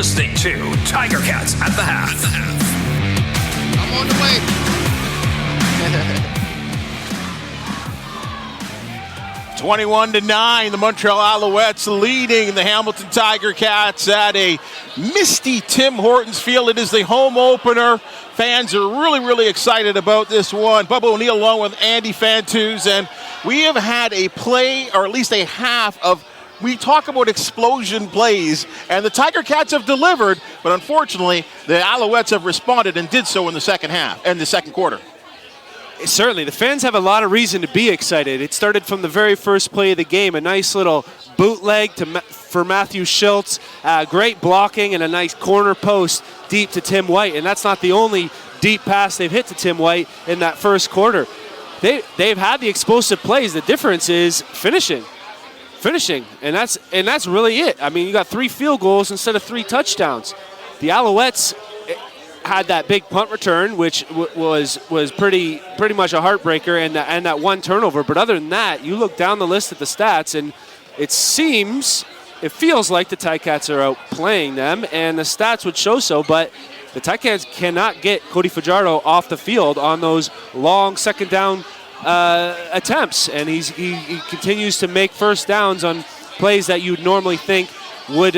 listening to Tiger Cats at the Half. I'm on the way. 21-9, the Montreal Alouettes leading the Hamilton Tiger Cats at a misty Tim Hortons Field. It is the home opener. Fans are really, really excited about this one. Bubba O'Neil along with Andy Fantuz, and we have had a play, or at least a half of, we talk about explosion plays, and the Tiger Cats have delivered, but unfortunately, the Alouettes have responded and did so in the second half, and the second quarter. Certainly, the fans have a lot of reason to be excited. It started from the very first play of the game, a nice little bootleg for Matthew Schultz, great blocking, and a nice corner post deep to Tim White. And that's not the only deep pass they've hit to Tim White in that first quarter. They've had the explosive plays. The difference is finishing, and that's really it. I mean, you got 3 field goals instead of 3 touchdowns. The Alouettes had that big punt return, which was pretty much a heartbreaker, and that one turnover. But other than that, you look down the list at the stats, and it feels like the Ticats are outplaying them, and the stats would show so. But the Ticats cannot get Cody Fajardo off the field on those long second down attempts, and he continues to make first downs on plays that you'd normally think would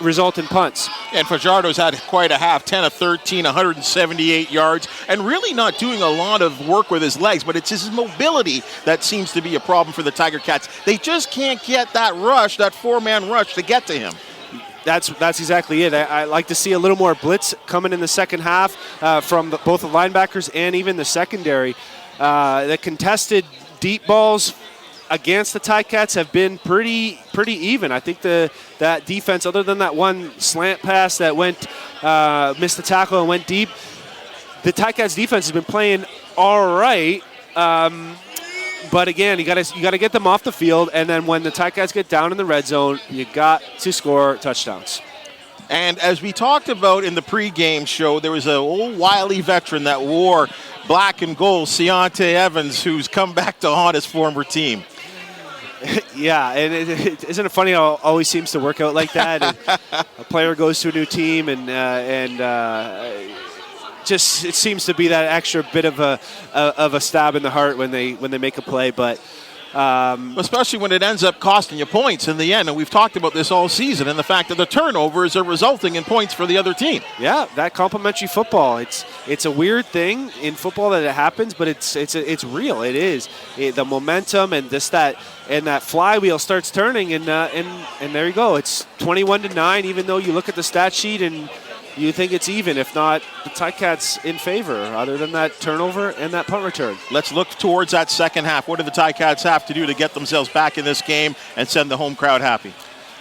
result in punts. And Fajardo's had quite a half, 10 of 13, 178 yards, and really not doing a lot of work with his legs, but it's his mobility that seems to be a problem for the Tiger Cats. They just can't get that rush, that 4-man rush to get to him. That's exactly it. I like to see a little more blitz coming in the second half from both the linebackers and even the secondary. The contested deep balls against the Ticats have been pretty even. I think that defense, other than that one slant pass that missed the tackle and went deep, the Ticats defense has been playing all right. But again, you got to get them off the field, and then when the Ticats get down in the red zone, you got to score touchdowns. And as we talked about in the pregame show, there was an old wily veteran that wore black and gold, Seontae Evans, who's come back to haunt his former team. Yeah, and isn't it funny how it always seems to work out like that? A player goes to a new team, and just it seems to be that extra bit of a stab in the heart when they make a play, but. Especially when it ends up costing you points in the end, and we've talked about this all season, and the fact that the turnovers are resulting in points for the other team. Yeah, that complimentary football. It's a weird thing in football that it happens, but it's real. It is the momentum and that flywheel starts turning, and there you go. It's 21-9. Even though you look at the stat sheet and you think it's even, if not the Ticats in favor, other than that turnover and that punt return. Let's look towards that second half. What do the Ticats have to do to get themselves back in this game and send the home crowd happy?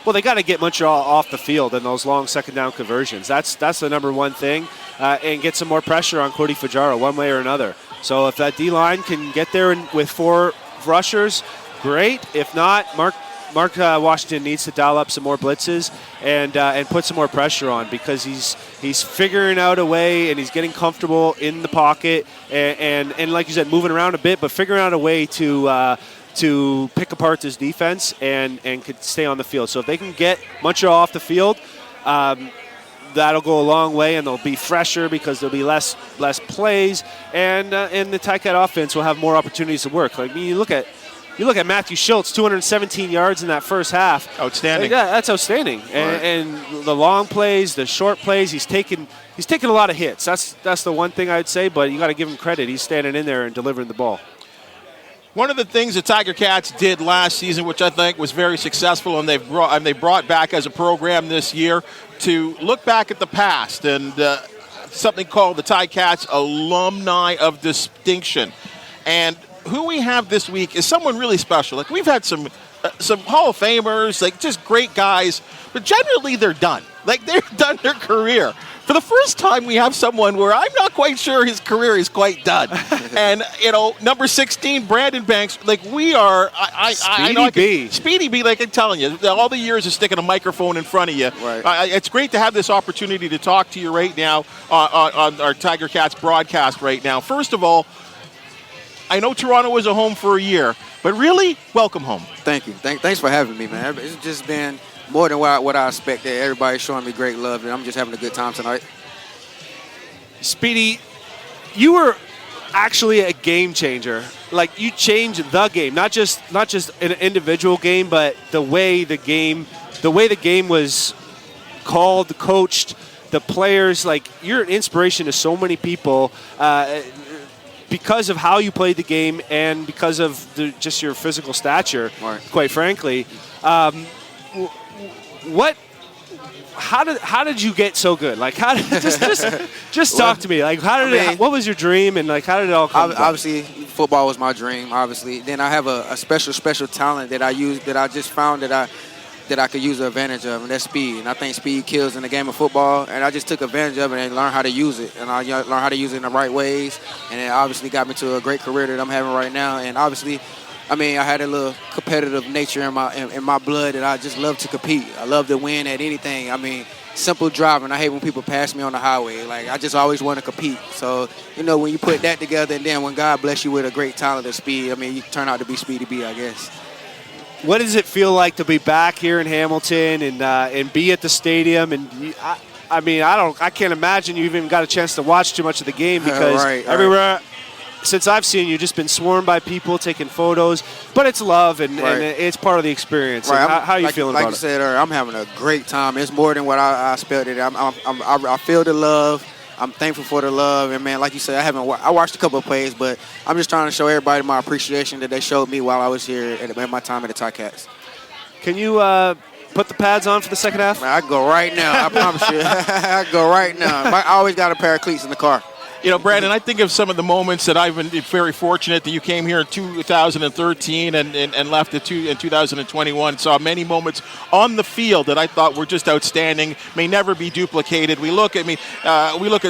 Well, they got to get Montreal off the field in those long second down conversions. That's the number one thing, and get some more pressure on Cody Fajardo one way or another. So if that D-line can get there with 4 rushers, great. If not, Mark Washington needs to dial up some more blitzes and put some more pressure on, because he's figuring out a way, and he's getting comfortable in the pocket and like you said, moving around a bit, but figuring out a way to pick apart this defense and could stay on the field. So if they can get Montreal off the field, that'll go a long way, and they'll be fresher because there'll be less plays, and the Ticat offense will have more opportunities to work. I mean, you look at Matthew Schultz, 217 yards in that first half. Outstanding. Yeah, that's outstanding. And the long plays, the short plays, he's taken a lot of hits. That's the one thing I'd say, but you got to give him credit. He's standing in there and delivering the ball. One of the things the Tiger Cats did last season, which I think was very successful, and they brought back as a program this year, to look back at the past, and something called the Ticats Alumni of Distinction. And who we have this week is someone really special. Like, we've had some Hall of Famers, like just great guys, but generally they're done. Like, they've done their career. For the first time, we have someone where I'm not quite sure his career is quite done. And, number 16, Brandon Banks, like, we are, Speedy B, like I'm telling you, all the years of sticking a microphone in front of you. Right. It's great to have this opportunity to talk to you right now on our Tiger Cats broadcast right now. First of all, I know Toronto was a home for a year, but really, welcome home. Thank you. Thanks for having me, man. It's just been more than what I expected. Everybody's showing me great love, and I'm just having a good time tonight. Speedy, you were actually a game changer. Like, you changed the game, not just an individual game, but the way the game was called, coached, the players. Like, you're an inspiration to so many people because of how you played the game and because of just your physical stature. Right. Quite frankly, How did you get so good? Like, how did, just talk to me. Like, what was your dream, and like, how did it all come about? Obviously, football was my dream. Obviously, then I have a special talent that I just found that I could use the advantage of, and that's speed. And I think speed kills in the game of football, and I just took advantage of it and learned how to use it. And I learned how to use it in the right ways, and it obviously got me to a great career that I'm having right now. And obviously, I had a little competitive nature in my blood, and I just love to compete. I love to win at anything. Simple driving. I hate when people pass me on the highway. Like, I just always want to compete. So, when you put that together, and then when God bless you with a great talent of speed, you turn out to be Speedy B, I guess. What does it feel like to be back here in Hamilton and be at the stadium? And I can't imagine you even got a chance to watch too much of the game because everywhere. Since I've seen you, just been swarmed by people taking photos, but it's love and it's part of the experience. Right. How are you feeling about it? Like you said earlier, I'm having a great time. It's more than what I expected. I feel the love. I'm thankful for the love, and man, like you said, I watched a couple of plays, but I'm just trying to show everybody my appreciation that they showed me while I was here at my time at the Ticats. Can you put the pads on for the second half? Man, I can go right now. I promise you, I can go right now. I always got a pair of cleats in the car. Brandon, I think of some of the moments that I've been very fortunate that you came here in 2013 and left in 2021. Saw many moments on the field that I thought were just outstanding, may never be duplicated. We look at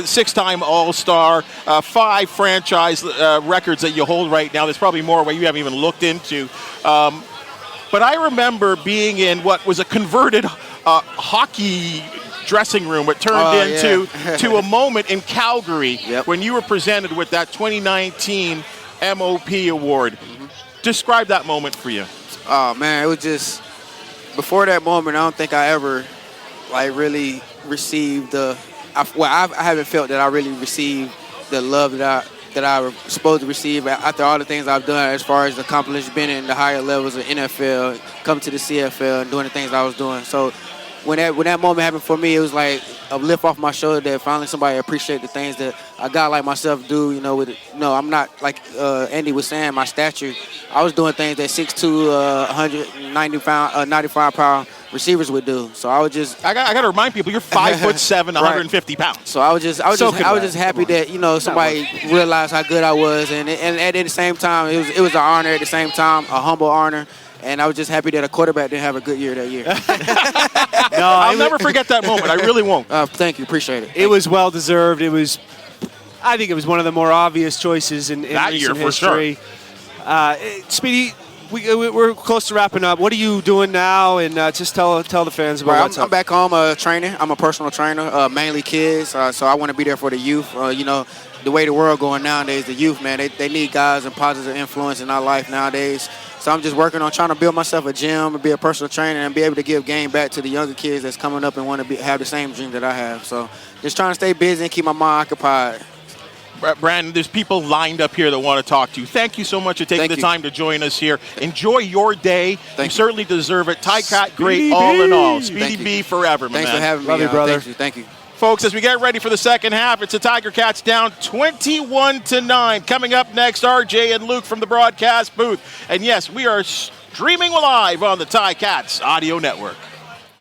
six-time All-Star, 5 franchise records that you hold right now. There's probably more where you haven't even looked into. But I remember being in what was a converted hockey dressing room. It turned into a moment in Calgary when you were presented with that 2019 MOP award. Mm-hmm. Describe that moment for you. Oh man, it was just before that moment. I don't think I ever really received I haven't felt that I really received the love that I was supposed to receive after all the things I've done as far as accomplished, being in the higher levels of NFL, coming to the CFL, and doing the things I was doing. So when that moment happened for me, it was like a lift off my shoulder that finally somebody appreciate the things that a guy like myself do. I'm not like Andy was saying, my stature. I was doing things that 6'2", 95-pound receivers would do. So I was just. I got to remind people, you're 5'7", 150 pounds. So I was just happy that somebody realized how good I was, and at the same time it was an honor. At the same time, a humble honor. And I was just happy that a quarterback didn't have a good year that year. I'll never forget that moment. I really won't. Thank you. Appreciate it. It was well-deserved. I think it was one of the more obvious choices in that recent year history. For sure. Speedy, we're close to wrapping up. What are you doing now? And just tell the fans about what's up. I'm back home training. I'm a personal trainer, mainly kids. So I want to be there for the youth. The way the world going nowadays, the youth, man, they need guys and positive influence in our life nowadays. So I'm just working on trying to build myself a gym and be a personal trainer and be able to give game back to the younger kids that's coming up and want to have the same dream that I have. So just trying to stay busy and keep my mind occupied. Brandon, there's people lined up here that want to talk to you. Thank you so much for taking the time to join us here. Enjoy your day. You certainly deserve it. Ticat, great all in all. Speedy B forever, man. Thanks for having me. Love you, brother. Thank you. Folks, as we get ready for the second half, it's the Tiger Cats down 21-9. Coming up next, RJ and Luke from the broadcast booth. And yes, we are streaming live on the Ticats Audio Network.